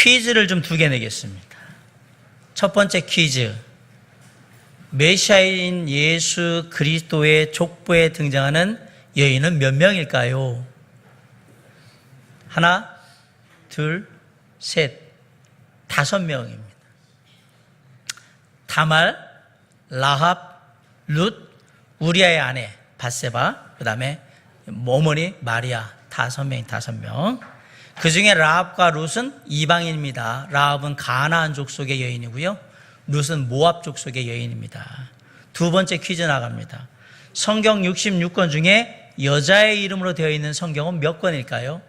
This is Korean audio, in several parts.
퀴즈를 좀 2개 내겠습니다. 첫 번째 퀴즈. 메시아인 예수 그리스도의 족보에 등장하는 여인은 몇 명일까요? 하나, 둘, 셋, 5명입니다. 타말, 라합, 룻, 우리아의 아내 밧세바, 그 다음에 어머니 마리아, 5명. 그 중에 라합과 룻은 이방인입니다. 라합은 가나안 족속의 여인이고요. 룻은 모압 족속의 여인입니다. 2번째 퀴즈 나갑니다. 성경 66권 중에 여자의 이름으로 되어 있는 성경은 몇 권일까요?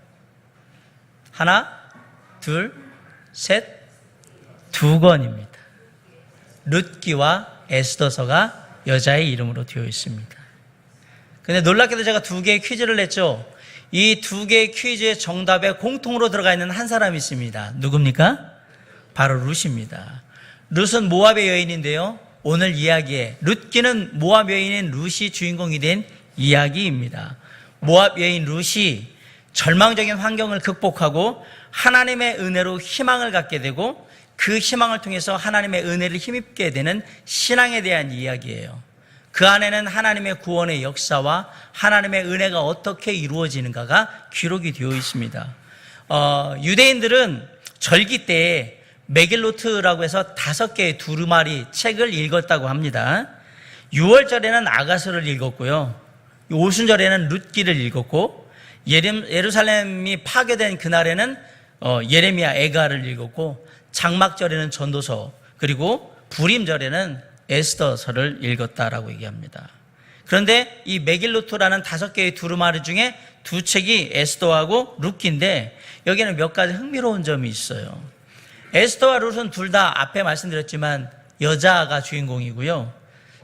하나, 둘, 셋, 2권입니다. 룻기와 에스더서가 여자의 이름으로 되어 있습니다. 근데 놀랍게도 제가 2개의 퀴즈를 냈죠. 이 2개의 퀴즈의 정답에 공통으로 들어가 있는 한 사람이 있습니다. 누굽니까? 바로 룻입니다. 룻은 모압의 여인인데요. 오늘 이야기에 룻기는 모압 여인인 룻이 주인공이 된 이야기입니다. 모압 여인 룻이 절망적인 환경을 극복하고 하나님의 은혜로 희망을 갖게 되고 그 희망을 통해서 하나님의 은혜를 힘입게 되는 신앙에 대한 이야기예요. 그 안에는 하나님의 구원의 역사와 하나님의 은혜가 어떻게 이루어지는가가 기록이 되어 있습니다. 유대인들은 절기 때에 메길로트라고 해서 5개의 두루마리 책을 읽었다고 합니다. 6월절에는 아가서를 읽었고요. 오순절에는 룻기를 읽었고, 예루살렘이 파괴된 그날에는 예레미야 애가를 읽었고, 장막절에는 전도서, 그리고 부림절에는 에스더서를 읽었다라고 얘기합니다. 그런데 이 메길로트라는 5개의 두루마리 중에 2책이 에스더하고 룻기인데 여기에는 몇 가지 흥미로운 점이 있어요. 에스더와 룻은 둘 다 앞에 말씀드렸지만 여자가 주인공이고요.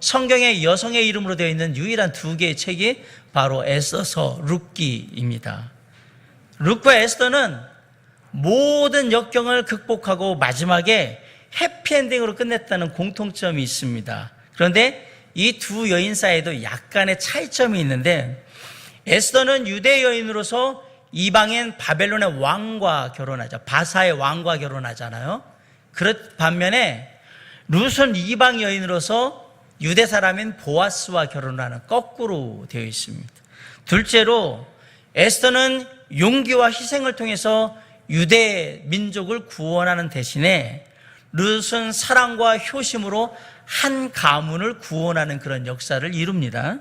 성경에 여성의 이름으로 되어 있는 유일한 2개의 책이 바로 에스더서, 룻기입니다. 룻과 에스더는 모든 역경을 극복하고 마지막에 해피엔딩으로 끝냈다는 공통점이 있습니다. 그런데 이 2 여인 사이에도 약간의 차이점이 있는데, 에스더는 유대 여인으로서 이방인 바벨론의 왕과 결혼하죠. 바사의 왕과 결혼하잖아요. 그렇 반면에 룻은 이방 여인으로서 유대 사람인 보아스와 결혼하는, 거꾸로 되어 있습니다. 둘째로 에스더는 용기와 희생을 통해서 유대 민족을 구원하는 대신에 룻은 사랑과 효심으로 한 가문을 구원하는 그런 역사를 이룹니다.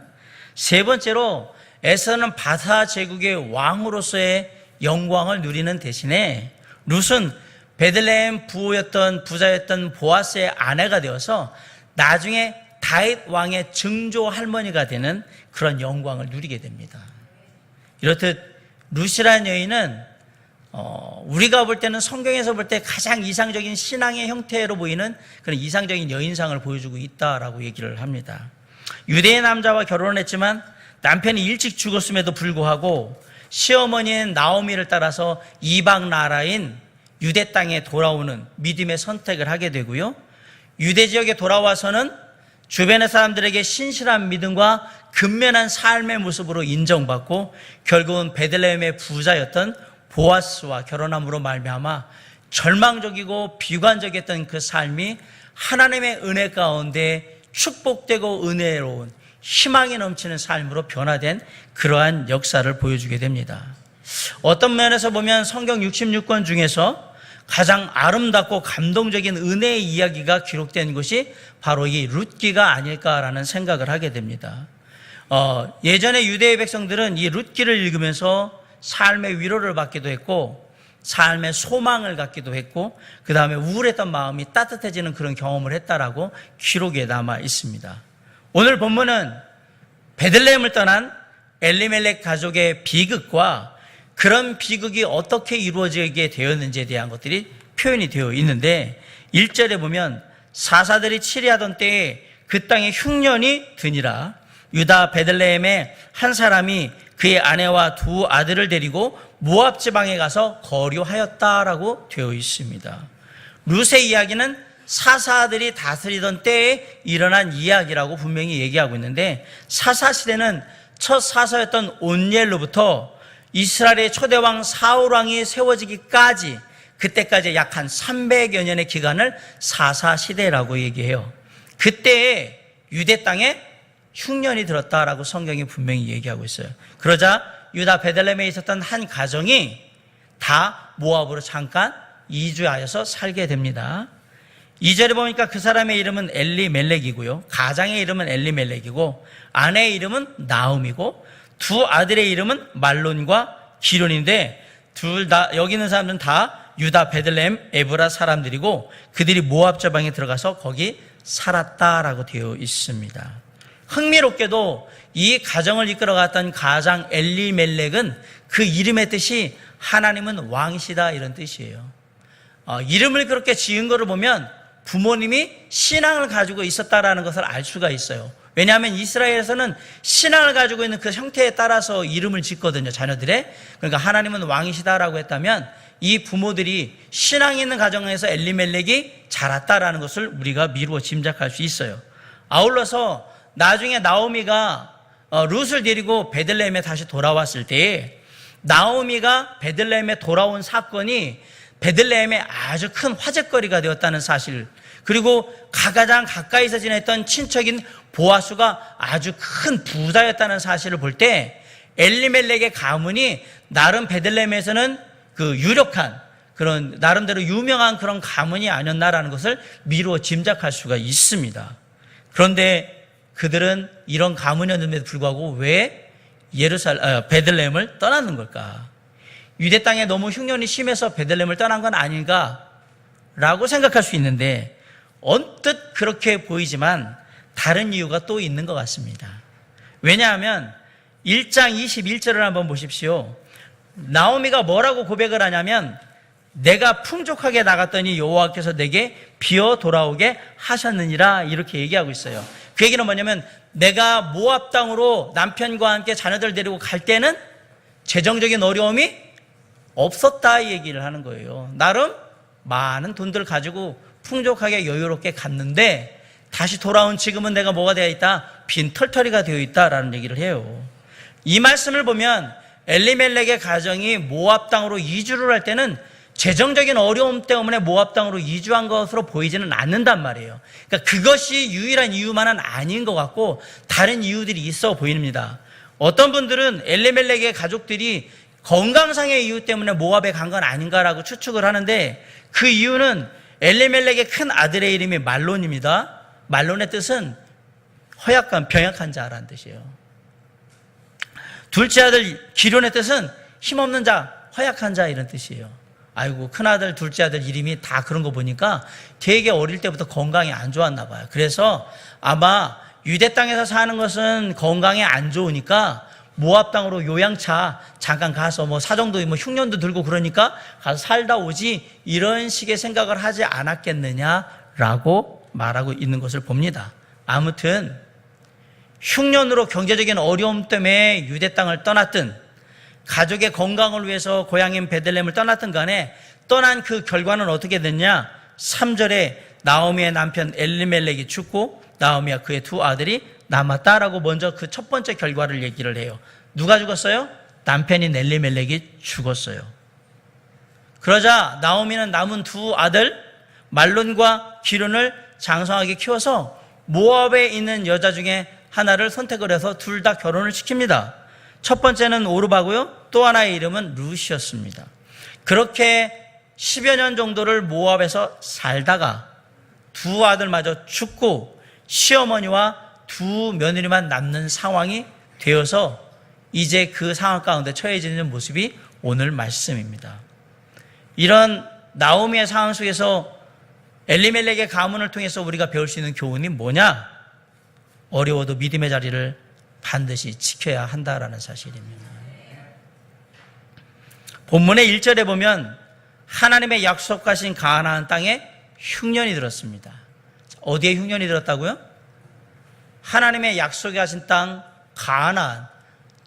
3번째로 에스더는 바사 제국의 왕으로서의 영광을 누리는 대신에 룻은 베들레헴 부자였던 보아스의 아내가 되어서 나중에 다윗 왕의 증조 할머니가 되는 그런 영광을 누리게 됩니다. 이렇듯 룻이라는 여인은 우리가 볼 때는 성경에서 볼 때 가장 이상적인 신앙의 형태로 보이는 그런 이상적인 여인상을 보여주고 있다라고 얘기를 합니다. 유대의 남자와 결혼했지만 남편이 일찍 죽었음에도 불구하고 시어머니인 나오미를 따라서 이방 나라인 유대 땅에 돌아오는 믿음의 선택을 하게 되고요. 유대 지역에 돌아와서는 주변의 사람들에게 신실한 믿음과 근면한 삶의 모습으로 인정받고 결국은 베들레헴의 부자였던 보아스와 결혼함으로 말미암아 절망적이고 비관적이었던 그 삶이 하나님의 은혜 가운데 축복되고 은혜로운 희망이 넘치는 삶으로 변화된 그러한 역사를 보여주게 됩니다. 어떤 면에서 보면 성경 66권 중에서 가장 아름답고 감동적인 은혜의 이야기가 기록된 것이 바로 이 룻기가 아닐까라는 생각을 하게 됩니다. 예전에 유대의 백성들은 이 룻기를 읽으면서 삶의 위로를 받기도 했고 삶의 소망을 갖기도 했고 그 다음에 우울했던 마음이 따뜻해지는 그런 경험을 했다라고 기록에 남아 있습니다. 오늘 본문은 베들레헴을 떠난 엘리멜렉 가족의 비극과 그런 비극이 어떻게 이루어지게 되었는지에 대한 것들이 표현이 되어 있는데 1절에 보면 사사들이 치리하던 때에 그 땅에 흉년이 드니라. 유다 베들레헴의 한 사람이 그의 아내와 2 아들을 데리고 모압 지방에 가서 거류하였다라고 되어 있습니다. 룻의 이야기는 사사들이 다스리던 때에 일어난 이야기라고 분명히 얘기하고 있는데 사사시대는 첫 사사였던 온니엘로부터 이스라엘의 초대왕 사울왕이 세워지기까지 그때까지 약 한 300여 년의 기간을 사사시대라고 얘기해요. 그때에 유대 땅에 흉년이 들었다라고 성경이 분명히 얘기하고 있어요. 그러자 유다 베들레헴에 있었던 한 가정이 다 모압으로 잠깐 이주하여서 살게 됩니다. 2절에 보니까 그 사람의 이름은 엘리멜렉이고요, 가장의 이름은 엘리멜렉이고, 아내의 이름은 나움이고, 두 아들의 이름은 말론과 기론인데, 둘 다 여기 있는 사람들은 다 유다 베들레헴 에브라 사람들이고, 그들이 모압 저방에 들어가서 거기 살았다라고 되어 있습니다. 흥미롭게도 이 가정을 이끌어갔던 가장 엘리멜렉은 그 이름의 뜻이 하나님은 왕이시다 이런 뜻이에요. 이름을 그렇게 지은 것을 보면 부모님이 신앙을 가지고 있었다라는 것을 알 수가 있어요. 왜냐하면 이스라엘에서는 신앙을 가지고 있는 그 형태에 따라서 이름을 짓거든요, 자녀들의. 그러니까 하나님은 왕이시다라고 했다면 이 부모들이 신앙이 있는 가정에서 엘리멜렉이 자랐다라는 것을 우리가 미루어 짐작할 수 있어요. 아울러서 나중에 나오미가 룻을 데리고 베들레헴에 다시 돌아왔을 때, 나오미가 베들레헴에 돌아온 사건이 베들레헴에 아주 큰 화제거리가 되었다는 사실, 그리고 가장 가까이서 지냈던 친척인 보아스가 아주 큰 부자였다는 사실을 볼 때, 엘리멜렉의 가문이 나름 베들레헴에서는 그 유력한 그런 나름대로 유명한 그런 가문이 아니었나라는 것을 미루어 짐작할 수가 있습니다. 그런데 그들은 이런 가문이었는데도 불구하고 왜 베들레헴을 떠나는 걸까? 유대 땅에 너무 흉년이 심해서 베들레헴을 떠난 건 아닌가라고 생각할 수 있는데, 언뜻 그렇게 보이지만 다른 이유가 또 있는 것 같습니다. 왜냐하면 1장 21절을 한번 보십시오. 나오미가 뭐라고 고백을 하냐면, 내가 풍족하게 나갔더니 여호와께서 내게 비어 돌아오게 하셨느니라, 이렇게 얘기하고 있어요. 그 얘기는 뭐냐면, 내가 모압 땅으로 남편과 함께 자녀들 데리고 갈 때는 재정적인 어려움이 없었다, 이 얘기를 하는 거예요. 나름 많은 돈들 가지고 풍족하게 여유롭게 갔는데 다시 돌아온 지금은 내가 뭐가 되어 있다? 빈털터리가 되어 있다라는 얘기를 해요. 이 말씀을 보면 엘리멜렉의 가정이 모압 땅으로 이주를 할 때는 재정적인 어려움 때문에 모압 땅으로 이주한 것으로 보이지는 않는단 말이에요. 그러니까 그것이 유일한 이유만은 아닌 것 같고 다른 이유들이 있어 보입니다. 어떤 분들은 엘리멜렉의 가족들이 건강상의 이유 때문에 모압에 간 건 아닌가라고 추측을 하는데, 그 이유는 엘리멜렉의 큰 아들의 이름이 말론입니다. 말론의 뜻은 허약한, 병약한 자라는 뜻이에요. 둘째 아들 기론의 뜻은 힘없는 자, 허약한 자, 이런 뜻이에요. 아이고, 큰아들, 둘째 아들 이름이 다 그런 거 보니까 되게 어릴 때부터 건강이 안 좋았나 봐요. 그래서 아마 유대 땅에서 사는 것은 건강에 안 좋으니까 모압 땅으로 요양차 잠깐 가서 뭐 사정도 뭐 흉년도 들고 그러니까 가서 살다 오지, 이런 식의 생각을 하지 않았겠느냐라고 말하고 있는 것을 봅니다. 아무튼 흉년으로 경제적인 어려움 때문에 유대 땅을 떠났든 가족의 건강을 위해서 고향인 베들레헴을 떠났든 간에 떠난 그 결과는 어떻게 됐냐? 3절에 나오미의 남편 엘리멜렉이 죽고 나오미와 그의 두 아들이 남았다라고 먼저 그 첫 번째 결과를 얘기를 해요. 누가 죽었어요? 남편인 엘리멜렉이 죽었어요. 그러자 나오미는 남은 두 아들 말론과 기론을 장성하게 키워서 모압에 있는 여자 중에 하나를 선택을 해서 둘 다 결혼을 시킵니다. 첫 번째는 오르바고요, 또 하나의 이름은 룻이었습니다. 그렇게 10여 년 정도를 모압에서 살다가 두 아들마저 죽고 시어머니와 두 며느리만 남는 상황이 되어서 이제 그 상황 가운데 처해지는 모습이 오늘 말씀입니다. 이런 나오미의 상황 속에서 엘리멜렉의 가문을 통해서 우리가 배울 수 있는 교훈이 뭐냐? 어려워도 믿음의 자리를 반드시 지켜야 한다라는 사실입니다. 본문의 1절에 보면 하나님의 약속하신 가나안 땅에 흉년이 들었습니다. 어디에 흉년이 들었다고요? 하나님의 약속하신 땅 가나안,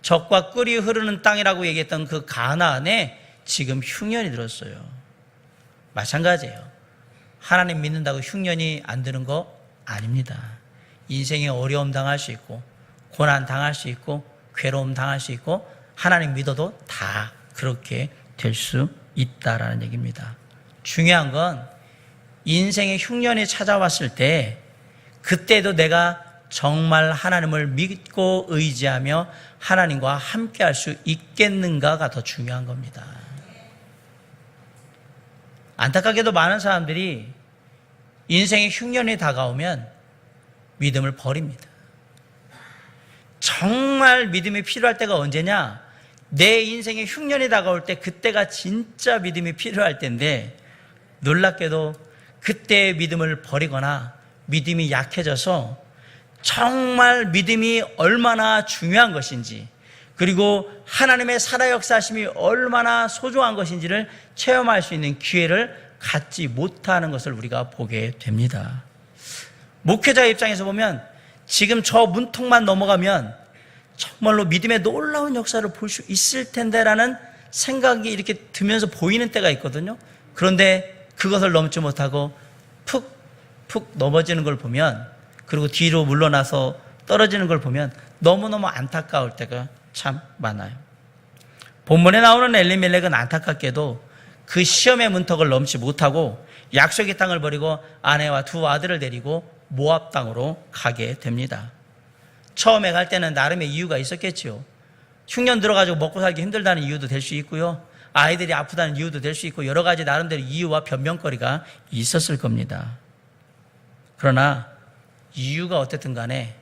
젖과 꿀이 흐르는 땅이라고 얘기했던 그 가나안에 지금 흉년이 들었어요. 마찬가지예요. 하나님 믿는다고 흉년이 안 드는 거 아닙니다. 인생에 어려움 당할 수 있고 고난 당할 수 있고 괴로움 당할 수 있고 하나님 믿어도 다 그렇게 될 수 있다라는 얘기입니다. 중요한 건 인생의 흉년이 찾아왔을 때 그때도 내가 정말 하나님을 믿고 의지하며 하나님과 함께 할 수 있겠는가가 더 중요한 겁니다. 안타깝게도 많은 사람들이 인생의 흉년이 다가오면 믿음을 버립니다. 정말 믿음이 필요할 때가 언제냐? 내 인생의 흉년이 다가올 때 그때가 진짜 믿음이 필요할 때인데 놀랍게도 그때의 믿음을 버리거나 믿음이 약해져서 정말 믿음이 얼마나 중요한 것인지 그리고 하나님의 살아 역사하심이 얼마나 소중한 것인지를 체험할 수 있는 기회를 갖지 못하는 것을 우리가 보게 됩니다. 목회자의 입장에서 보면 지금 저 문턱만 넘어가면 정말로 믿음의 놀라운 역사를 볼 수 있을 텐데라는 생각이 이렇게 들면서 보이는 때가 있거든요. 그런데 그것을 넘지 못하고 푹 넘어지는 걸 보면 그리고 뒤로 물러나서 떨어지는 걸 보면 너무너무 안타까울 때가 참 많아요. 본문에 나오는 엘리멜렉은 안타깝게도 그 시험의 문턱을 넘지 못하고 약속의 땅을 버리고 아내와 두 아들을 데리고 모압 땅으로 가게 됩니다. 처음에 갈 때는 나름의 이유가 있었겠지요. 흉년 들어가지고 먹고 살기 힘들다는 이유도 될 수 있고요. 아이들이 아프다는 이유도 될 수 있고 여러 가지 나름대로 이유와 변명거리가 있었을 겁니다. 그러나 이유가 어쨌든 간에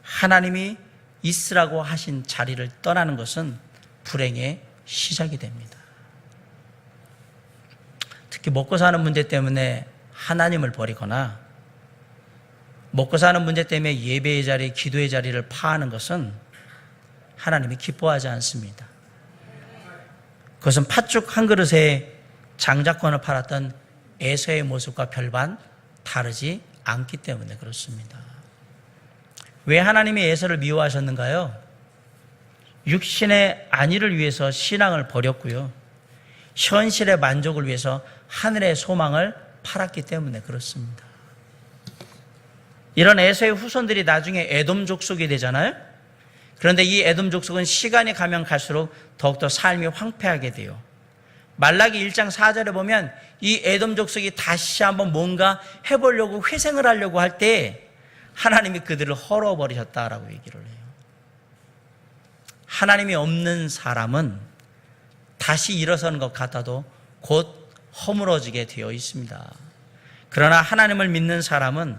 하나님이 있으라고 하신 자리를 떠나는 것은 불행의 시작이 됩니다. 특히 먹고 사는 문제 때문에 하나님을 버리거나 먹고 사는 문제 때문에 예배의 자리, 기도의 자리를 파하는 것은 하나님이 기뻐하지 않습니다. 그것은 팥죽 한 그릇에 장자권을 팔았던 에서의 모습과 별반 다르지 않기 때문에 그렇습니다. 왜 하나님이 에서를 미워하셨는가요? 육신의 안위를 위해서 신앙을 버렸고요. 현실의 만족을 위해서 하늘의 소망을 팔았기 때문에 그렇습니다. 이런 에서의 후손들이 나중에 에돔 족속이 되잖아요. 그런데 이 에돔 족속은 시간이 가면 갈수록 더욱더 삶이 황폐하게 돼요. 말라기 1장 4절에 보면 이 에돔 족속이 다시 한번 뭔가 해보려고 회생을 하려고 할 때 하나님이 그들을 헐어버리셨다라고 얘기를 해요. 하나님이 없는 사람은 다시 일어서는 것 같아도 곧 허물어지게 되어 있습니다. 그러나 하나님을 믿는 사람은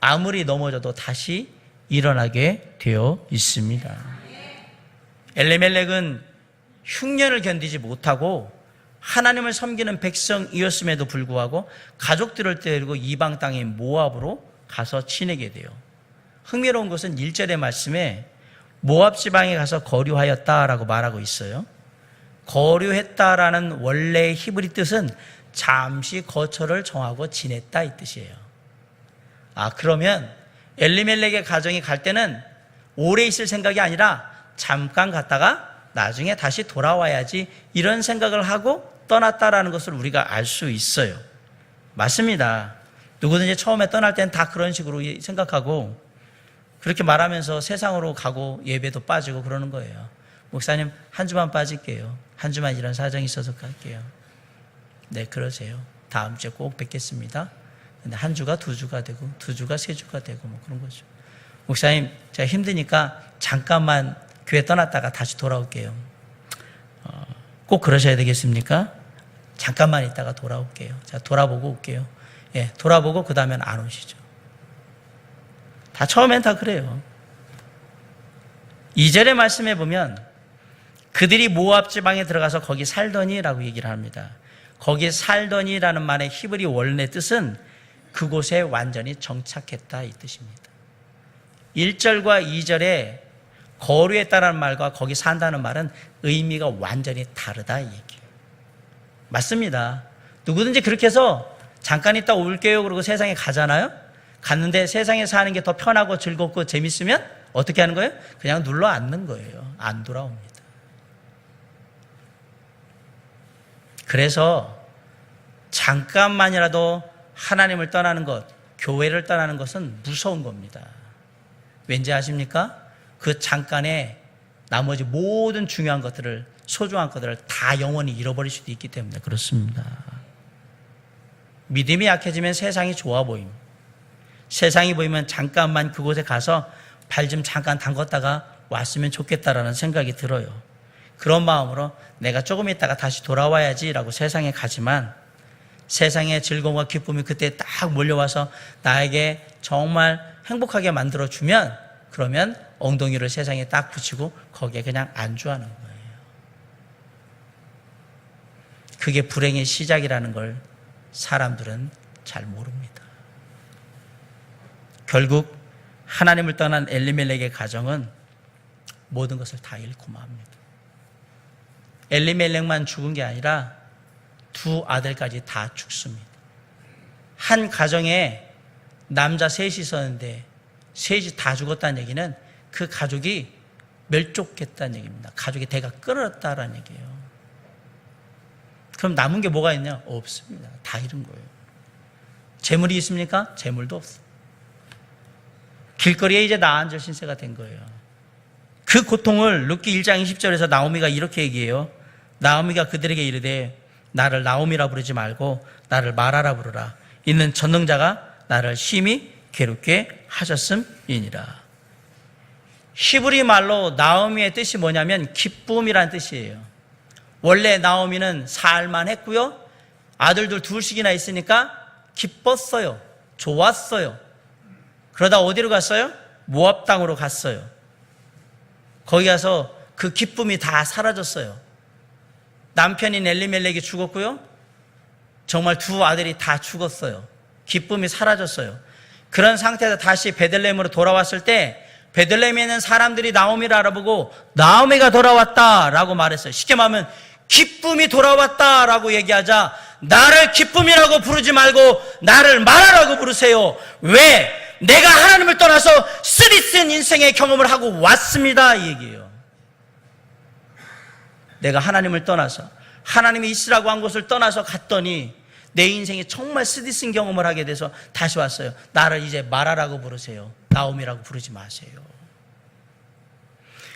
아무리 넘어져도 다시 일어나게 되어 있습니다. 엘리멜렉은 흉년을 견디지 못하고 하나님을 섬기는 백성이었음에도 불구하고 가족들을 데리고 이방 땅인 모압으로 가서 지내게 돼요. 흥미로운 것은 1절의 말씀에 모압 지방에 가서 거류하였다라고 말하고 있어요. 거류했다라는 원래의 히브리 뜻은 잠시 거처를 정하고 지냈다 이 뜻이에요. 그러면 엘리멜렉의 가정이 갈 때는 오래 있을 생각이 아니라 잠깐 갔다가 나중에 다시 돌아와야지 이런 생각을 하고 떠났다라는 것을 우리가 알 수 있어요. 맞습니다. 누구든지 처음에 떠날 때는 다 그런 식으로 생각하고 그렇게 말하면서 세상으로 가고 예배도 빠지고 그러는 거예요. 목사님 한 주만 빠질게요. 한 주만 이런 사정이 있어서 갈게요. 네, 그러세요. 다음 주에 꼭 뵙겠습니다. 근데 한 주가 두 주가 되고 두 주가 세 주가 되고 뭐 그런 거죠. 목사님 제가 힘드니까 잠깐만 교회 떠났다가 다시 돌아올게요. 꼭 그러셔야 되겠습니까? 잠깐만 있다가 돌아올게요. 제가 돌아보고 올게요. 예, 돌아보고 그 다음엔 안 오시죠. 다 처음엔 다 그래요. 2절의 말씀에 보면 그들이 모압 지방에 들어가서 거기 살더니라고 얘기를 합니다. 거기 살더니라는 말의 히브리 원래 뜻은 그곳에 완전히 정착했다 이 뜻입니다. 1절과 2절에 거류했다는 말과 거기 산다는 말은 의미가 완전히 다르다 이 얘기예요. 맞습니다. 누구든지 그렇게 해서 잠깐 있다 올게요 그러고 세상에 가잖아요. 갔는데 세상에 사는 게 더 편하고 즐겁고 재밌으면 어떻게 하는 거예요? 그냥 눌러 앉는 거예요. 안 돌아옵니다. 그래서 잠깐만이라도 하나님을 떠나는 것, 교회를 떠나는 것은 무서운 겁니다. 왠지 아십니까? 그 잠깐에 나머지 모든 중요한 것들을, 소중한 것들을 다 영원히 잃어버릴 수도 있기 때문에 그렇습니다. 믿음이 약해지면 세상이 좋아 보입니다. 세상이 보이면 잠깐만 그곳에 가서 발 좀 잠깐 담궜다가 왔으면 좋겠다라는 생각이 들어요. 그런 마음으로 내가 조금 있다가 다시 돌아와야지라고 세상에 가지만 세상의 즐거움과 기쁨이 그때 딱 몰려와서 나에게 정말 행복하게 만들어주면 그러면 엉덩이를 세상에 딱 붙이고 거기에 그냥 안주하는 거예요. 그게 불행의 시작이라는 걸 사람들은 잘 모릅니다. 결국 하나님을 떠난 엘리멜렉의 가정은 모든 것을 다 잃고 맙니다. 엘리멜렉만 죽은 게 아니라 두 아들까지 다 죽습니다. 한 가정에 남자 셋이 있었는데 셋이 다 죽었다는 얘기는 그 가족이 멸족했다는 얘기입니다. 가족의 대가 끊어졌다는 얘기예요. 그럼 남은 게 뭐가 있냐? 없습니다. 다 잃은 거예요. 재물이 있습니까? 재물도 없어요. 길거리에 이제 나앉을 신세가 된 거예요. 그 고통을 룻기 1장 20절에서 나오미가 이렇게 얘기해요. 나오미가 그들에게 이르되 나를 나오미라 부르지 말고 나를 마라라 부르라. 이는 전능자가 나를 심히 괴롭게 하셨음이니라. 히브리 말로 나오미의 뜻이 뭐냐면 기쁨이라는 뜻이에요. 원래 나오미는 살만했고요. 아들들 둘씩이나 있으니까 기뻤어요. 좋았어요. 그러다 어디로 갔어요? 모압 땅으로 갔어요. 거기 가서 그 기쁨이 다 사라졌어요. 남편인 엘리멜렉이 죽었고요. 정말 두 아들이 다 죽었어요. 기쁨이 사라졌어요. 그런 상태에서 다시 베들레헴으로 돌아왔을 때 베들레헴에 있는 사람들이 나오미를 알아보고 나오미가 돌아왔다라고 말했어요. 쉽게 말하면 기쁨이 돌아왔다라고 얘기하자 나를 기쁨이라고 부르지 말고 나를 마라라고 부르세요. 왜? 내가 하나님을 떠나서 쓰리쓴 인생의 경험을 하고 왔습니다 이 얘기예요. 내가 하나님을 떠나서 하나님이 있으라고 한 곳을 떠나서 갔더니 내 인생에 정말 쓰디쓴 경험을 하게 돼서 다시 왔어요. 나를 이제 마라라고 부르세요. 나오미라고 부르지 마세요.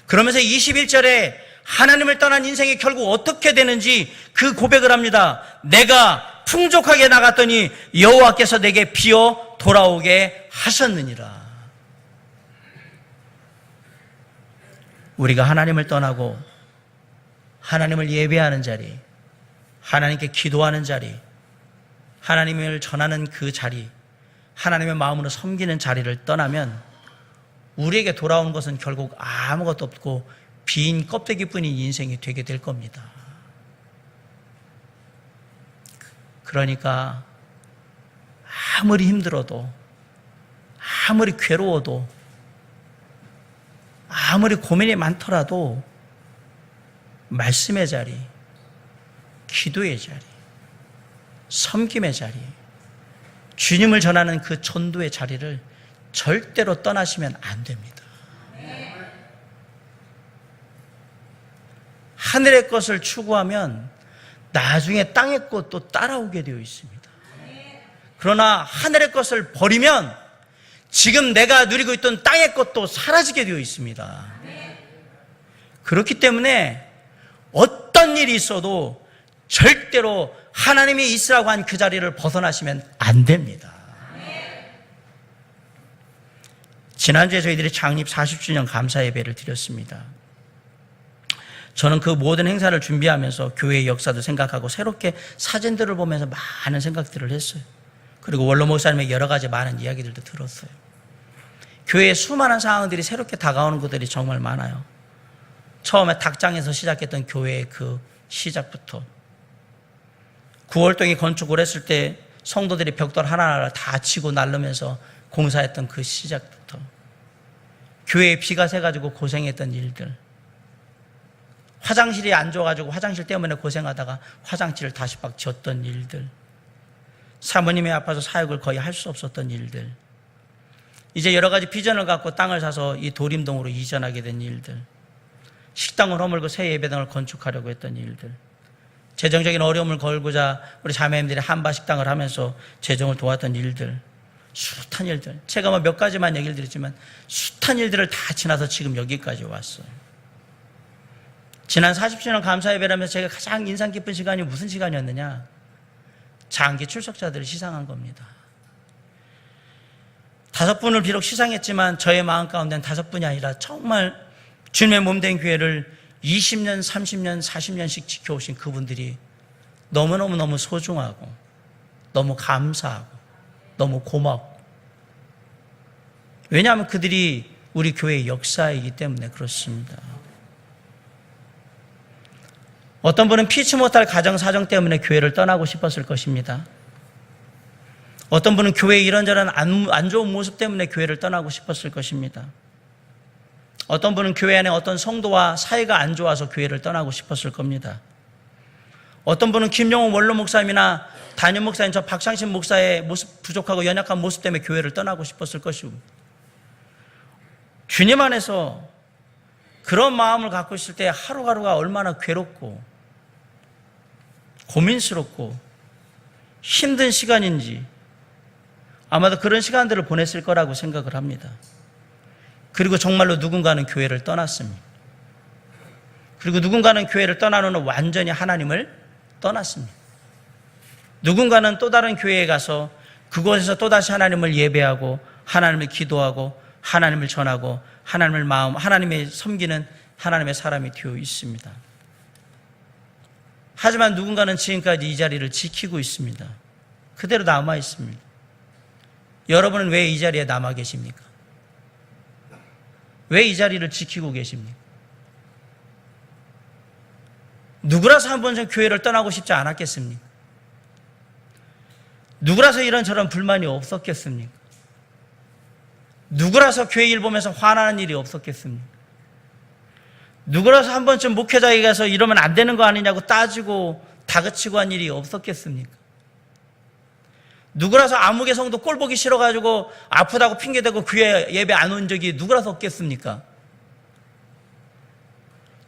그러면서 21절에 하나님을 떠난 인생이 결국 어떻게 되는지 그 고백을 합니다. 내가 풍족하게 나갔더니 여호와께서 내게 비어 돌아오게 하셨느니라. 우리가 하나님을 떠나고 하나님을 예배하는 자리, 하나님께 기도하는 자리, 하나님을 전하는 그 자리, 하나님의 마음으로 섬기는 자리를 떠나면 우리에게 돌아오는 것은 결국 아무것도 없고 빈 껍데기뿐인 인생이 되게 될 겁니다. 그러니까 아무리 힘들어도, 아무리 괴로워도, 아무리 고민이 많더라도 말씀의 자리, 기도의 자리, 섬김의 자리, 주님을 전하는 그 전도의 자리를 절대로 떠나시면 안 됩니다. 하늘의 것을 추구하면 나중에 땅의 것도 따라오게 되어 있습니다. 그러나 하늘의 것을 버리면 지금 내가 누리고 있던 땅의 것도 사라지게 되어 있습니다. 그렇기 때문에 어떤 일이 있어도 절대로 하나님이 있으라고 한 그 자리를 벗어나시면 안 됩니다. 지난주에 저희들이 창립 40주년 감사 예배를 드렸습니다. 저는 그 모든 행사를 준비하면서 교회의 역사도 생각하고 새롭게 사진들을 보면서 많은 생각들을 했어요. 그리고 원로 목사님의 여러 가지 많은 이야기들도 들었어요. 교회에 수많은 상황들이 새롭게 다가오는 것들이 정말 많아요. 처음에 닭장에서 시작했던 교회의 그 시작부터 9월동에 건축을 했을 때 성도들이 벽돌 하나하나 다 치고 날르면서 공사했던 그 시작부터 교회에 비가 새가지고 고생했던 일들, 화장실이 안 좋아가지고 화장실 때문에 고생하다가 화장실을 다시 막 지었던 일들, 사모님이 아파서 사역을 거의 할 수 없었던 일들, 이제 여러 가지 비전을 갖고 땅을 사서 이 도림동으로 이전하게 된 일들, 식당을 허물고 새 예배당을 건축하려고 했던 일들, 재정적인 어려움을 걸고자 우리 자매님들이 한바식당을 하면서 재정을 도왔던 일들, 숱한 일들, 제가 뭐 몇 가지만 얘기를 드렸지만 숱한 일들을 다 지나서 지금 여기까지 왔어요. 지난 40주년 감사 예배를 하면서 제가 가장 인상 깊은 시간이 무슨 시간이었느냐? 장기 출석자들을 시상한 겁니다. 5분을 비록 시상했지만 저의 마음 가운데는 5분이 아니라 정말 주님의 몸된 교회를 20년, 30년, 40년씩 지켜오신 그분들이 너무너무 소중하고 너무 감사하고 너무 고맙고, 왜냐하면 그들이 우리 교회의 역사이기 때문에 그렇습니다. 어떤 분은 피치 못할 가정 사정 때문에 교회를 떠나고 싶었을 것입니다. 어떤 분은 교회의 이런저런 안 좋은 모습 때문에 교회를 떠나고 싶었을 것입니다. 어떤 분은 교회 안에 어떤 성도와 사이가 안 좋아서 교회를 떠나고 싶었을 겁니다. 어떤 분은 김용호 원로 목사님이나 담임 목사님 저 박상신 목사의 모습 부족하고 연약한 모습 때문에 교회를 떠나고 싶었을 것이고, 주님 안에서 그런 마음을 갖고 있을 때 하루하루가 얼마나 괴롭고 고민스럽고 힘든 시간인지 아마도 그런 시간들을 보냈을 거라고 생각을 합니다. 그리고 정말로 누군가는 교회를 떠났습니다. 그리고 누군가는 교회를 떠나는 후 완전히 하나님을 떠났습니다. 누군가는 또 다른 교회에 가서 그곳에서 또다시 하나님을 예배하고 하나님을 기도하고 하나님을 전하고 하나님을 섬기는 하나님의 사람이 되어 있습니다. 하지만 누군가는 지금까지 이 자리를 지키고 있습니다. 그대로 남아 있습니다. 여러분은 왜 이 자리에 남아 계십니까? 왜 이 자리를 지키고 계십니까? 누구라서 한 번쯤 교회를 떠나고 싶지 않았겠습니까? 누구라서 이런저런 불만이 없었겠습니까? 누구라서 교회 일 보면서 화나는 일이 없었겠습니까? 누구라서 한 번쯤 목회자에게 가서 이러면 안 되는 거 아니냐고 따지고 다그치고 한 일이 없었겠습니까? 누구라서 아무개 성도 꼴 보기 싫어가지고 아프다고 핑계대고 교회 예배 안 온 적이 누구라서 없겠습니까?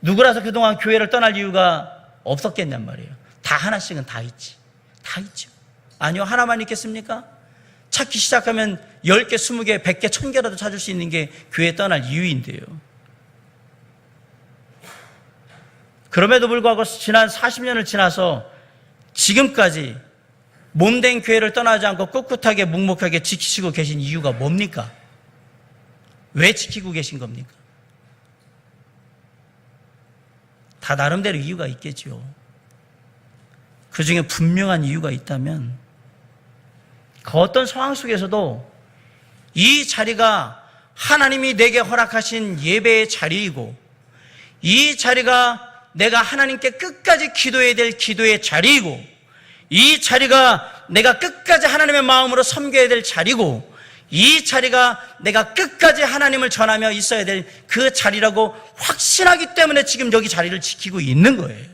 누구라서 그동안 교회를 떠날 이유가 없었겠냔 말이에요. 다 하나씩은 다 있지. 다 있죠. 아니요, 하나만 있겠습니까? 찾기 시작하면 10개, 20개, 100개, 1000개라도 찾을 수 있는 게 교회 떠날 이유인데요. 그럼에도 불구하고 지난 40년을 지나서 지금까지 몸된 교회를 떠나지 않고 꿋꿋하게 묵묵하게 지키시고 계신 이유가 뭡니까? 왜 지키고 계신 겁니까? 다 나름대로 이유가 있겠죠. 그 중에 분명한 이유가 있다면 그 어떤 상황 속에서도 이 자리가 하나님이 내게 허락하신 예배의 자리이고, 이 자리가 내가 하나님께 끝까지 기도해야 될 기도의 자리이고, 이 자리가 내가 끝까지 하나님의 마음으로 섬겨야 될 자리고, 이 자리가 내가 끝까지 하나님을 전하며 있어야 될 그 자리라고 확신하기 때문에 지금 여기 자리를 지키고 있는 거예요.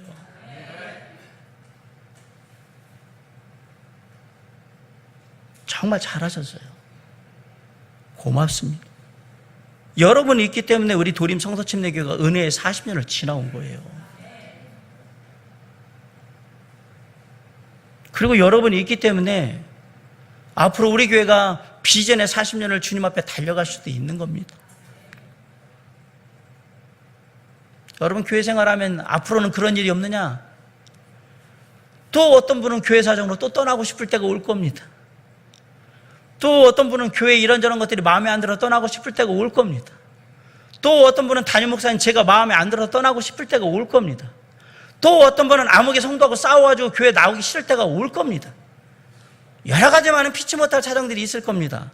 정말 잘하셨어요. 고맙습니다. 여러분이 있기 때문에 우리 도림 성서침례교회가 은혜의 40년을 지나온 거예요. 그리고 여러분이 있기 때문에 앞으로 우리 교회가 비전의 40년을 주님 앞에 달려갈 수도 있는 겁니다. 여러분 교회 생활하면 앞으로는 그런 일이 없느냐? 또 어떤 분은 교회 사정으로 또 떠나고 싶을 때가 올 겁니다. 또 어떤 분은 교회 이런저런 것들이 마음에 안 들어 떠나고 싶을 때가 올 겁니다. 또 어떤 분은 담임 목사님 제가 마음에 안 들어 떠나고 싶을 때가 올 겁니다. 또 어떤 분은 아무개 성도하고 싸워가지고 교회 나오기 싫을 때가 올 겁니다. 여러 가지 많은 피치 못할 사정들이 있을 겁니다.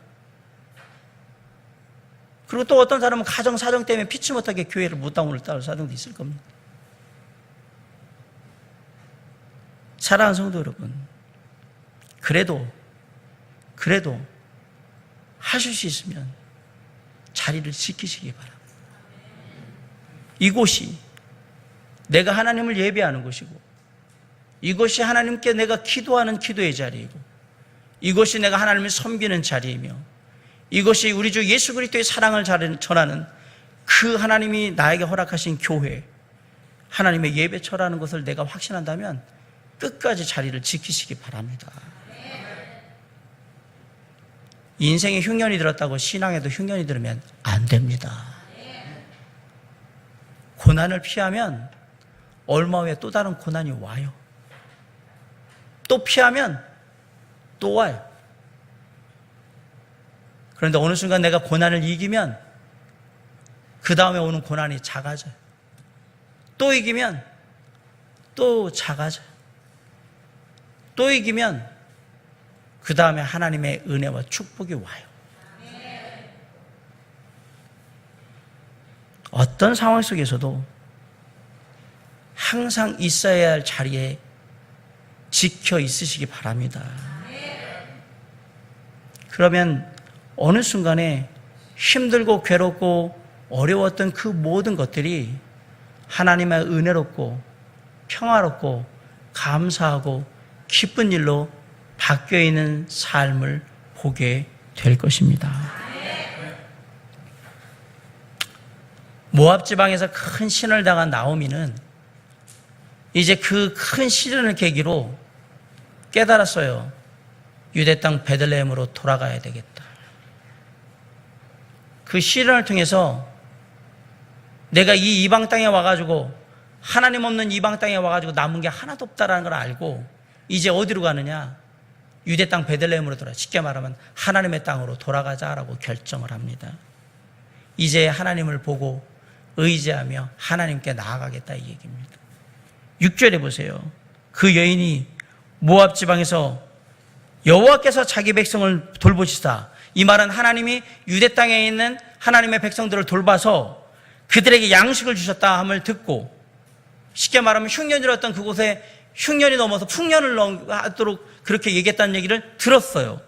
그리고 또 어떤 사람은 가정 사정 때문에 피치 못하게 교회를 못 나오는 사정도 있을 겁니다. 사랑하는 성도 여러분, 그래도 하실 수 있으면 자리를 지키시기 바랍니다. 이곳이 내가 하나님을 예배하는 곳이고, 이곳이 하나님께 내가 기도하는 기도의 자리이고, 이곳이 내가 하나님을 섬기는 자리이며, 이곳이 우리 주 예수 그리스도의 사랑을 전하는 그 하나님이 나에게 허락하신 교회, 하나님의 예배처라는 것을 내가 확신한다면 끝까지 자리를 지키시기 바랍니다. 인생에 흉년이 들었다고 신앙에도 흉년이 들으면 안 됩니다. 고난을 피하면 얼마 후에 또 다른 고난이 와요. 또 피하면 또 와요. 그런데 어느 순간 내가 고난을 이기면 그 다음에 오는 고난이 작아져요. 또 이기면 또 작아져요. 또 이기면 그 다음에 하나님의 은혜와 축복이 와요. 어떤 상황 속에서도 항상 있어야 할 자리에 지켜 있으시기 바랍니다. 그러면 어느 순간에 힘들고 괴롭고 어려웠던 그 모든 것들이 하나님의 은혜롭고 평화롭고 감사하고 기쁜 일로 바뀌어 있는 삶을 보게 될 것입니다. 모압 지방에서 큰 신을 당한 나오미는 이제 그 큰 시련을 계기로 깨달았어요. 유대 땅 베들레헴으로 돌아가야 되겠다. 그 시련을 통해서 내가 이 이방 땅에 와가지고 하나님 없는 이방 땅에 와가지고 남은 게 하나도 없다라는 걸 알고 이제 어디로 가느냐? 유대 땅 베들레헴으로 돌아. 쉽게 말하면 하나님의 땅으로 돌아가자라고 결정을 합니다. 이제 하나님을 보고 의지하며 하나님께 나아가겠다 이 얘기입니다. 6절에 보세요. 그 여인이 모압 지방에서 여호와께서 자기 백성을 돌보시사, 이 말은 하나님이 유대 땅에 있는 하나님의 백성들을 돌봐서 그들에게 양식을 주셨다 함을 듣고, 쉽게 말하면 흉년이었던 그곳에 흉년이 넘어서 풍년을 하도록 그렇게 얘기했다는 얘기를 들었어요.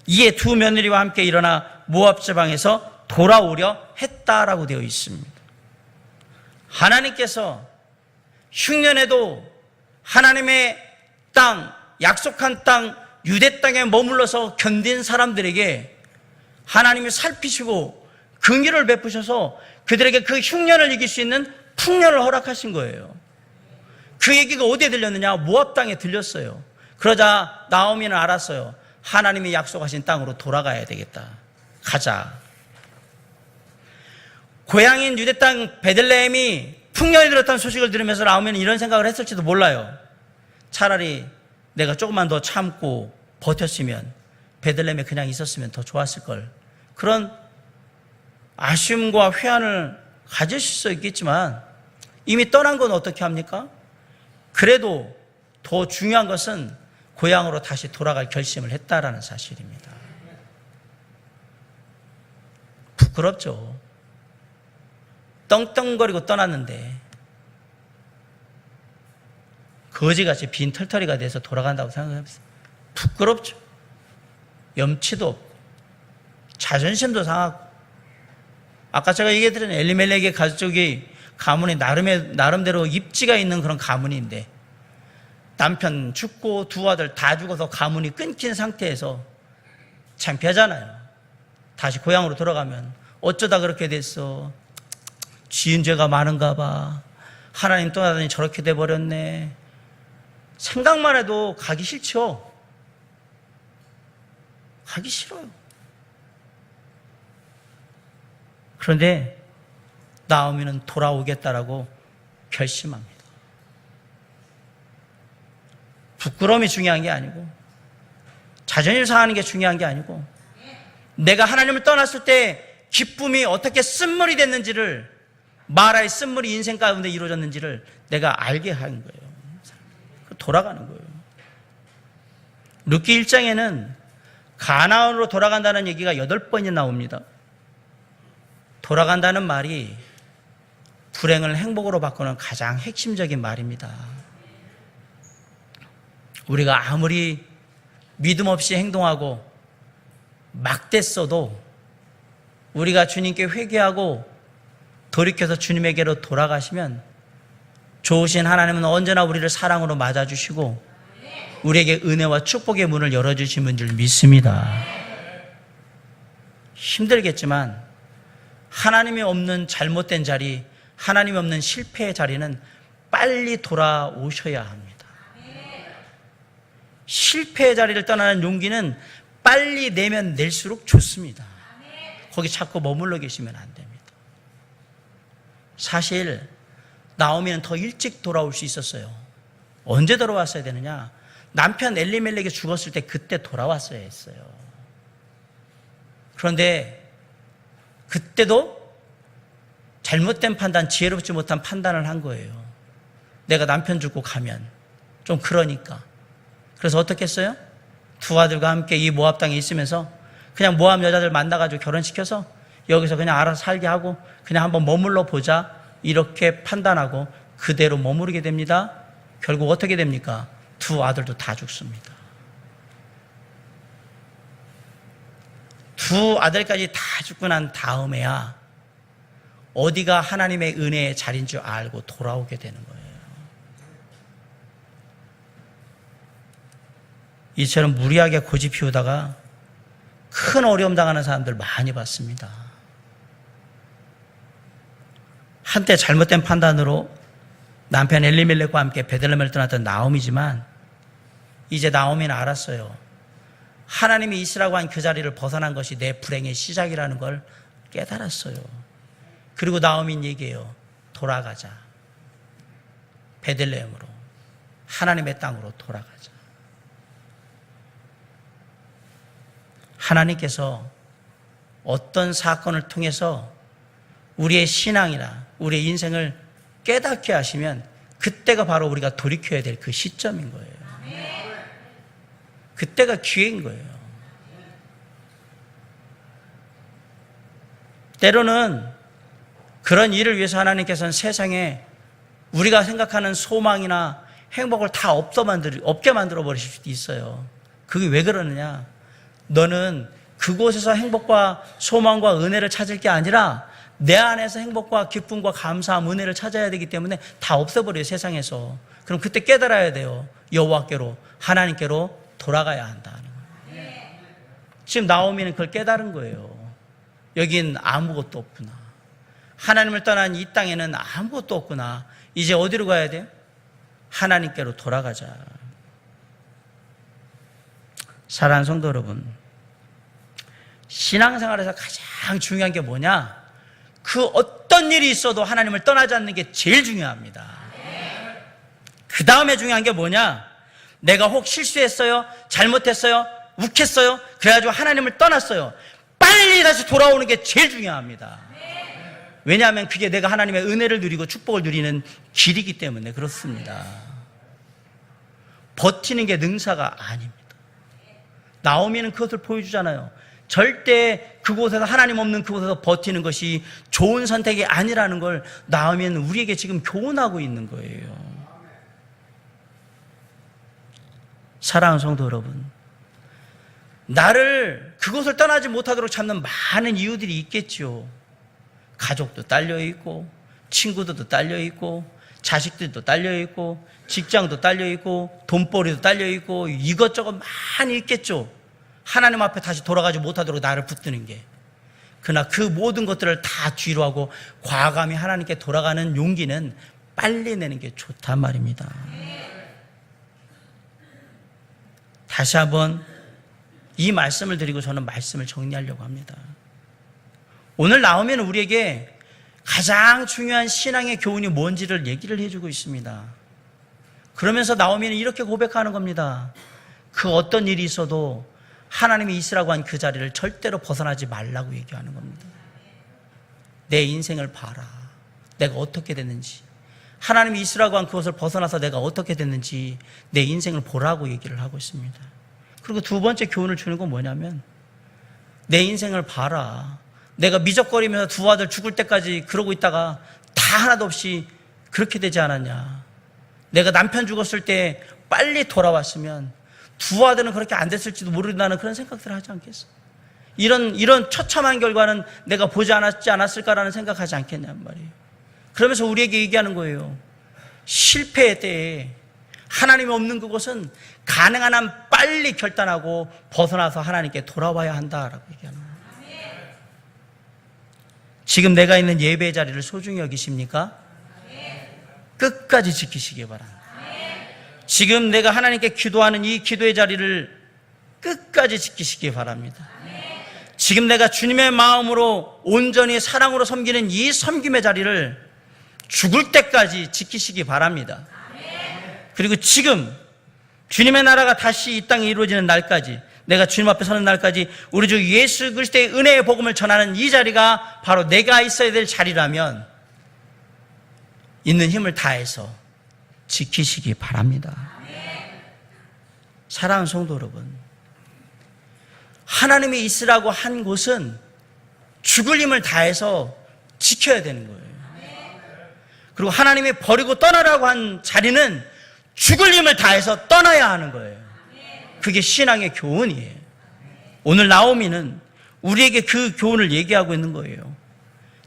이에 두 며느리와 함께 일어나 모압 지방에서 돌아오려 했다라고 되어 있습니다. 하나님께서 흉년에도 하나님의 땅, 약속한 땅, 유대 땅에 머물러서 견딘 사람들에게 하나님이 살피시고 긍휼을 베푸셔서 그들에게 그 흉년을 이길 수 있는 풍년을 허락하신 거예요. 그 얘기가 어디에 들렸느냐? 모압 땅에 들렸어요. 그러자 나오미는 알았어요. 하나님이 약속하신 땅으로 돌아가야 되겠다. 가자. 고향인 유대 땅 베들레헴이 풍년이 들었다는 소식을 들으면서 나오미는 이런 생각을 했을지도 몰라요. 차라리 내가 조금만 더 참고 버텼으면, 베들레헴에 그냥 있었으면 더 좋았을 걸. 그런 아쉬움과 회한을 가지실 수 있겠지만 이미 떠난 건 어떻게 합니까? 그래도 더 중요한 것은 고향으로 다시 돌아갈 결심을 했다라는 사실입니다. 부끄럽죠. 떵떵거리고 떠났는데 거지같이 빈 털터리가 돼서 돌아간다고 생각해보세요. 부끄럽죠. 염치도 없고 자존심도 상하고, 아까 제가 얘기해드린 엘리멜렉의 가족이 가문이 나름대로 입지가 있는 그런 가문인데 남편 죽고 두 아들 다 죽어서 가문이 끊긴 상태에서 창피하잖아요. 다시 고향으로 돌아가면 어쩌다 그렇게 됐어? 지은 죄가 많은가 봐. 하나님 떠나더니 저렇게 돼버렸네. 생각만 해도 가기 싫죠. 가기 싫어요. 그런데 나오미는 돌아오겠다라고 결심합니다. 부끄러움이 중요한 게 아니고, 자존심 상하는 게 중요한 게 아니고, 내가 하나님을 떠났을 때 기쁨이 어떻게 쓴물이 됐는지를, 마라의 쓴물이 인생 가운데 이루어졌는지를 내가 알게 한 거예요. 돌아가는 거예요. 룻기 1장에는 가나안으로 돌아간다는 얘기가 8번이 나옵니다. 돌아간다는 말이 불행을 행복으로 바꾸는 가장 핵심적인 말입니다. 우리가 아무리 믿음 없이 행동하고 막됐어도 우리가 주님께 회개하고 돌이켜서 주님에게로 돌아가시면 좋으신 하나님은 언제나 우리를 사랑으로 맞아주시고 우리에게 은혜와 축복의 문을 열어주시는 줄 믿습니다. 힘들겠지만 하나님이 없는 잘못된 자리, 하나님이 없는 실패의 자리는 빨리 돌아오셔야 합니다. 실패의 자리를 떠나는 용기는 빨리 내면 낼수록 좋습니다. 거기 자꾸 머물러 계시면 안 됩니다. 사실 나오미는 더 일찍 돌아올 수 있었어요. 언제 돌아왔어야 되느냐? 남편 엘리멜렉이 죽었을 때 그때 돌아왔어야 했어요. 그런데 그때도 잘못된 판단, 지혜롭지 못한 판단을 한 거예요. 내가 남편 죽고 가면 좀 그러니까. 그래서 어떻게 했어요? 두 아들과 함께 이 모압 땅에 있으면서 그냥 모압 여자들 만나가지고 결혼시켜서 여기서 그냥 알아서 살게 하고 그냥 한번 머물러 보자, 이렇게 판단하고 그대로 머무르게 됩니다. 결국 어떻게 됩니까? 두 아들도 다 죽습니다. 두 아들까지 다 죽고 난 다음에야 어디가 하나님의 은혜의 자리인 줄 알고 돌아오게 되는 거예요. 이처럼 무리하게 고집 피우다가 큰 어려움 당하는 사람들 많이 봤습니다. 한때 잘못된 판단으로 남편 엘리멜렉과 함께 베들레헴을 떠났던 나오미지만 이제 나오미는 알았어요. 하나님이 있으라고 한 그 자리를 벗어난 것이 내 불행의 시작이라는 걸 깨달았어요. 그리고 나오미는 얘기해요. 돌아가자. 베들레헴으로, 하나님의 땅으로 돌아가자. 하나님께서 어떤 사건을 통해서 우리의 신앙이나 우리의 인생을 깨닫게 하시면 그때가 바로 우리가 돌이켜야 될 그 시점인 거예요. 그때가 기회인 거예요. 때로는 그런 일을 위해서 하나님께서는 세상에 우리가 생각하는 소망이나 행복을 다 없게 만들어 버리실 수도 있어요. 그게 왜 그러느냐? 너는 그곳에서 행복과 소망과 은혜를 찾을 게 아니라 내 안에서 행복과 기쁨과 감사함, 은혜를 찾아야 되기 때문에 다 없애버려요, 세상에서. 그럼 그때 깨달아야 돼요. 여호와께로, 하나님께로 돌아가야 한다는 거예요. 지금 나오미는 그걸 깨달은 거예요. 여긴 아무것도 없구나. 하나님을 떠난 이 땅에는 아무것도 없구나. 이제 어디로 가야 돼요? 하나님께로 돌아가자. 사랑하는 성도 여러분, 신앙생활에서 가장 중요한 게 뭐냐? 그 어떤 일이 있어도 하나님을 떠나지 않는 게 제일 중요합니다. 그 다음에 중요한 게 뭐냐? 내가 혹 실수했어요? 잘못했어요? 욱했어요? 그래가지고 하나님을 떠났어요. 빨리 다시 돌아오는 게 제일 중요합니다. 왜냐하면 그게 내가 하나님의 은혜를 누리고 축복을 누리는 길이기 때문에 그렇습니다. 버티는 게 능사가 아닙니다. 나오미는 그것을 보여주잖아요. 절대 그곳에서, 하나님 없는 그곳에서 버티는 것이 좋은 선택이 아니라는 걸 나오미는 우리에게 지금 교훈하고 있는 거예요. 사랑하는 성도 여러분, 나를 그곳을 떠나지 못하도록 잡는 많은 이유들이 있겠죠. 가족도 딸려있고, 친구들도 딸려있고, 자식들도 딸려있고, 직장도 딸려있고, 돈벌이도 딸려있고, 이것저것 많이 있겠죠. 하나님 앞에 다시 돌아가지 못하도록 나를 붙드는 게. 그러나 그 모든 것들을 다 뒤로 하고 과감히 하나님께 돌아가는 용기는 빨리 내는 게 좋단 말입니다. 다시 한번 이 말씀을 드리고 저는 말씀을 정리하려고 합니다. 오늘 나오면 우리에게 가장 중요한 신앙의 교훈이 뭔지를 얘기를 해주고 있습니다. 그러면서 나오면 이렇게 고백하는 겁니다. 그 어떤 일이 있어도 하나님이 있으라고 한 그 자리를 절대로 벗어나지 말라고 얘기하는 겁니다. 내 인생을 봐라. 내가 어떻게 됐는지. 하나님이 있으라고 한 그것을 벗어나서 내가 어떻게 됐는지 내 인생을 보라고 얘기를 하고 있습니다. 그리고 두 번째 교훈을 주는 건 뭐냐면, 내 인생을 봐라. 내가 미적거리면서 두 아들 죽을 때까지 그러고 있다가 다 하나도 없이 그렇게 되지 않았냐. 내가 남편 죽었을 때 빨리 돌아왔으면 두 아들은 그렇게 안 됐을지도 모른다는 그런 생각들을 하지 않겠어? 이런 처참한 결과는 내가 보지 않았을까라는 생각하지 않겠냔 말이에요. 그러면서 우리에게 얘기하는 거예요. 실패의 때에 하나님이 없는 그곳은 가능한 한 빨리 결단하고 벗어나서 하나님께 돌아와야 한다라고 얘기하는 거예요. 지금 내가 있는 예배의 자리를 소중히 여기십니까? 끝까지 지키시기 바랍니다. 지금 내가 하나님께 기도하는 이 기도의 자리를 끝까지 지키시기 바랍니다. 지금 내가 주님의 마음으로 온전히 사랑으로 섬기는 이 섬김의 자리를 죽을 때까지 지키시기 바랍니다. 그리고 지금 주님의 나라가 다시 이 땅에 이루어지는 날까지, 내가 주님 앞에 서는 날까지 우리 주 예수 그리스도의 은혜의 복음을 전하는 이 자리가 바로 내가 있어야 될 자리라면 있는 힘을 다해서 지키시기 바랍니다. 사랑하는 성도 여러분, 하나님이 있으라고 한 곳은 죽을 힘을 다해서 지켜야 되는 거예요. 그리고 하나님이 버리고 떠나라고 한 자리는 죽을 힘을 다해서 떠나야 하는 거예요. 그게 신앙의 교훈이에요. 오늘 나오미는 우리에게 그 교훈을 얘기하고 있는 거예요.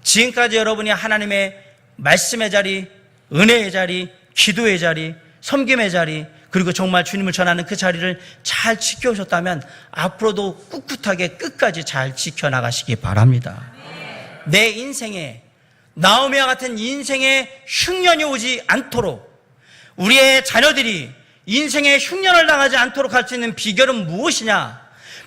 지금까지 여러분이 하나님의 말씀의 자리, 은혜의 자리, 기도의 자리, 섬김의 자리, 그리고 정말 주님을 전하는 그 자리를 잘 지켜오셨다면 앞으로도 꿋꿋하게 끝까지 잘 지켜나가시기 바랍니다. 내 인생에 나오미와 같은 인생의 흉년이 오지 않도록, 우리의 자녀들이 인생의 흉년을 당하지 않도록 할 수 있는 비결은 무엇이냐?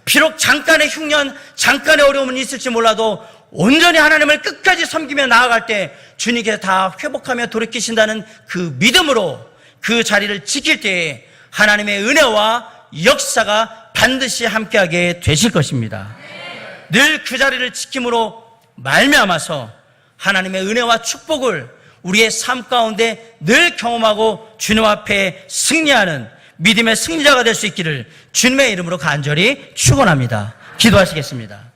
비록 잠깐의 흉년, 잠깐의 어려움은 있을지 몰라도 온전히 하나님을 끝까지 섬기며 나아갈 때 주님께서 다 회복하며 돌이키신다는 그 믿음으로 그 자리를 지킬 때에 하나님의 은혜와 역사가 반드시 함께하게 되실 것입니다. 늘 그 자리를 지킴으로 말미암아서 하나님의 은혜와 축복을 우리의 삶 가운데 늘 경험하고 주님 앞에 승리하는 믿음의 승리자가 될 수 있기를 주님의 이름으로 간절히 축원합니다. 기도하시겠습니다.